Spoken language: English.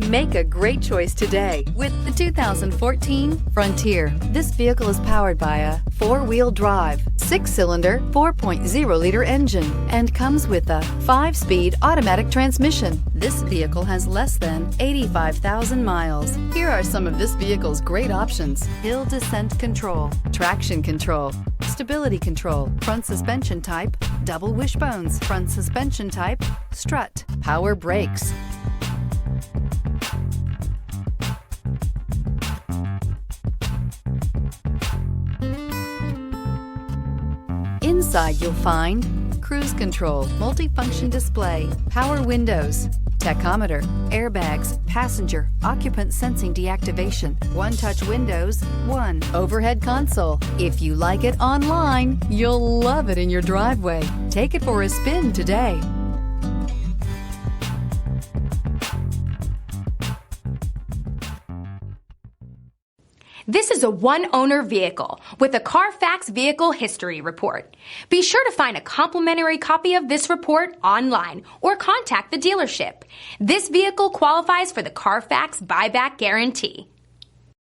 Make a great choice today with the 2014 Frontier. This vehicle is powered by a 4-wheel drive, 6-cylinder, 4.0-liter engine and comes with a 5-speed automatic transmission. This vehicle has less than 85,000 miles. Here are some of this vehicle's great options: hill descent control, traction control, stability control, front suspension type, double wishbones, front suspension type, strut, power brakes. Inside you'll find cruise control, multifunction display, power windows, tachometer, airbags, passenger, occupant sensing deactivation, one-touch windows, one overhead console. If you like it online, you'll love it in your driveway. Take it for a spin today. This is a one-owner vehicle with a Carfax Vehicle History Report. Be sure to find a complimentary copy of this report online or contact the dealership. This vehicle qualifies for the Carfax Buyback Guarantee.